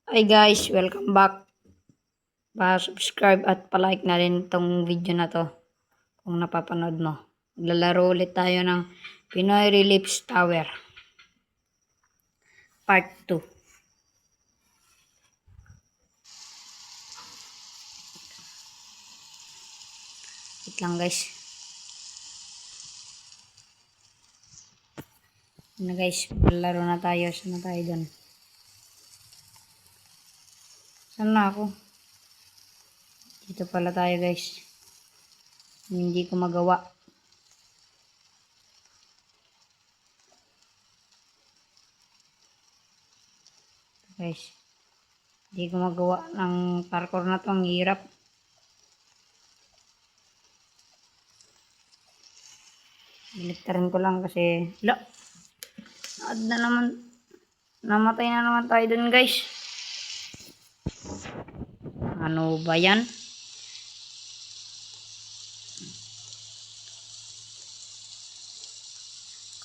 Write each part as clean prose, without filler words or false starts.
Hi guys, welcome back. Pa-subscribe at pa-like na rin itong video na to kung napapanood mo. Maglalaro ulit tayo ng Pinoy Reliefs Tower Part 2. Wait lang guys. Ano guys, maglalaro na tayo. Saan na tayo dun? Saan na ako? Dito pala tayo guys. Hindi ko magawa. Guys, hindi ko magawa ng parkour na to. Ang hirap. Biliktarin ko lang kasi na naman. Namatay na naman tayo dun guys. Ano ba yan?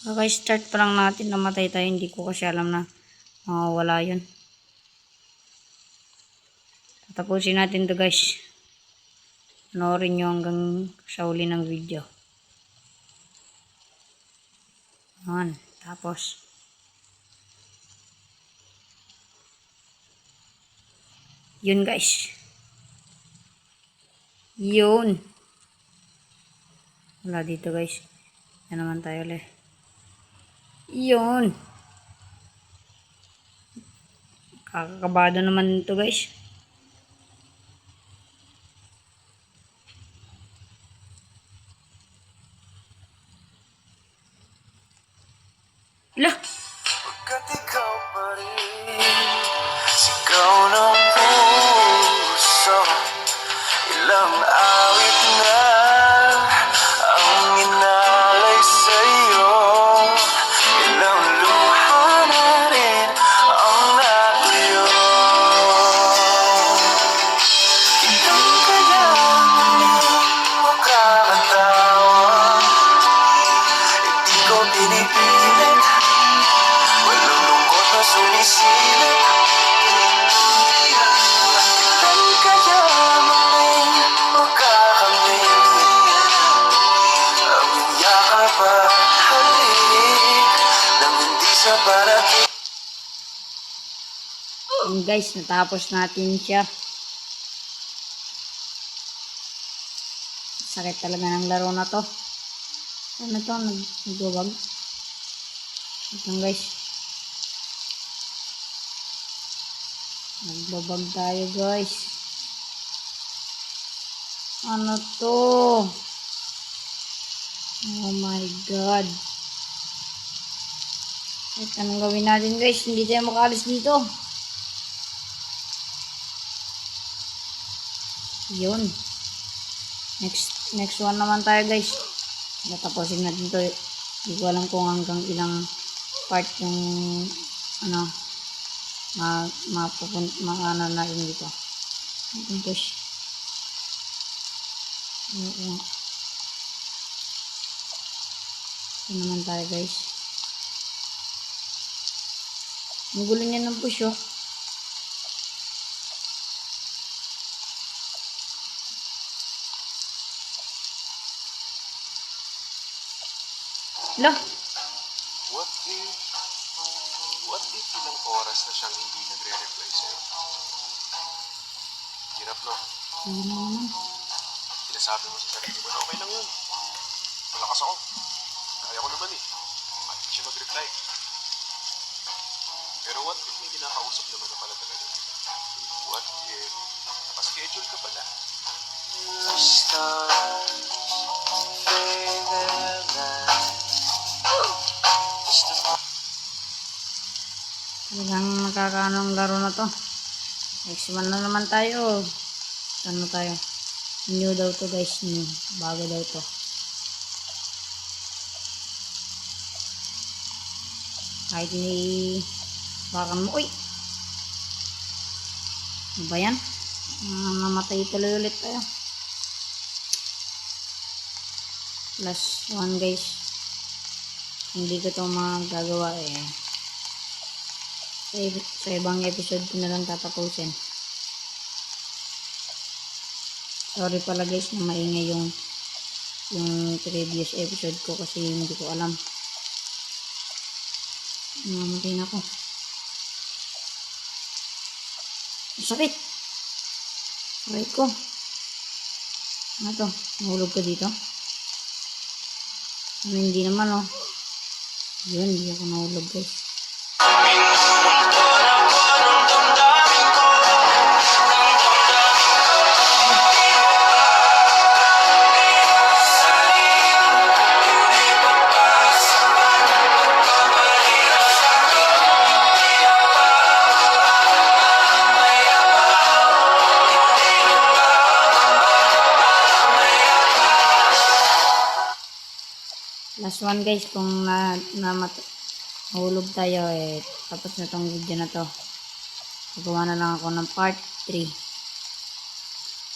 Kaka-start pa lang natin, namatay tayo. Hindi ko kasi alam na wala yun. Tatapusin natin to guys. Panoorin nyo hanggang sa uli ng video. Ayan, tapos yun guys. Yun. Wala dito guys. Yan naman tayo ulit. Yun. Kakakabado naman ito guys. Lah! Pagkat ikaw pa rin, sigaw ng puso, ilang awit na ang inalay sa'yo, ilang luha na rin ang natuyo. Ilang kaya muling makakatawa, hindi ko pinipilit, walang lungkot na sumisilip. Ilan kaya muling makakamit ang yakap at halik nang hindi sa parating. Yun guys, natapos natin siya. Sakit talaga ng laro na to. Ano to? Nagwawag. Ito guys. Nagbabag tayo guys. Ano to? Oh my god. Kahit anong gawin natin guys, hindi tayo makaalis dito. Yun. Next one naman tayo guys. Natapusin natin to. Hindi ko alam kung hanggang ilang part yung maano na rin dito. Ating push. Ito naman tayo guys. Ang gulo niya ng push oh. Lah! What if ilang oras na siyang hindi nagre-reply sa'yo? Hirap no? Hindi na naman. Sinasabi mo sa sarili mo na okay lang yun. Malakas ako. Kaya ko naman eh. Bakit siya mag-reply? Pero what if may kinakausap naman na pala talaga? What if nakaschedule ka pala? Talagang nakakaano ang laro na to. Next one na naman tayo. Ano tayo? New daw to guys. New. Bago daw to. Kahit ni bakan mo. Uy! Ano ba yan? Namatay tuloy ulit tayo. Last one guys. Hindi ko to magagawa eh. sa ibang episode ko na lang tatapusin. Sorry pala guys na maingay yung previous episode ko kasi hindi ko alam. Namamatay na ako. Sakit! Aray ko. Ano to? Nahulog ka dito? Hindi naman oh. Yun, hindi ako nahulog guys. Last one guys, kung nahulog tayo tapos na tong video na to. Gagawa na lang ako ng part 3.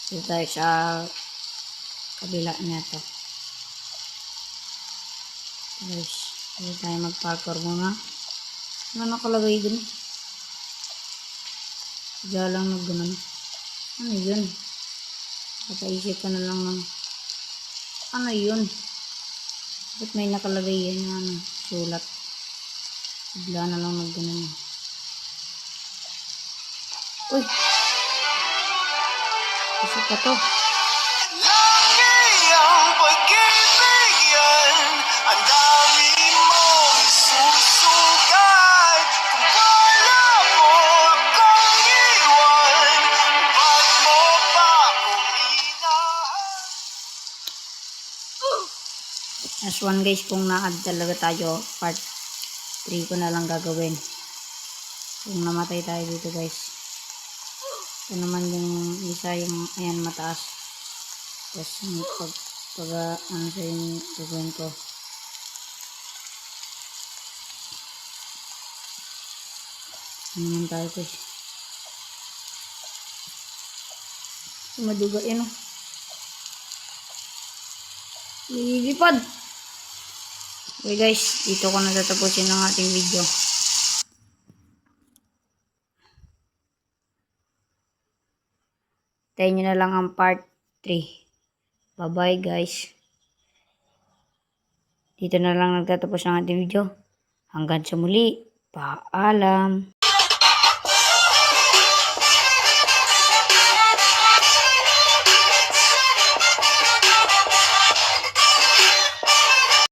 Dito tayo sa kabila na to. Guys, dito tayo mag-parkour muna. Ano nakalagay dun? Bigla lang nagganon. Ano yun? Papaisip ka na lang ng ano yun? Ba't may nakalagay yan na sulat? Bigla na lang nagganon. Uy! Kasi pa to. Lagi ang pag-ibig yan, ang dami mong susugat. Kung wala mo akong iwan, ba't mo pa kuminahan? Last one guys, kung na-add talaga tayo, part 3 ko na lang gagawin. Kung namatay tayo dito guys. Ito naman yung isa, yung ayan mataas. Tapos ano sa yung gagawin ko. Ano naman tayo guys. Maduga yan oh. Lilipad! Okay guys, dito ko na tatapusin ang ating video. Tayo nyo na lang ang part 3. Bye bye guys. Dito na lang nagtatapos ang ating video. Hanggang sa muli. Paalam.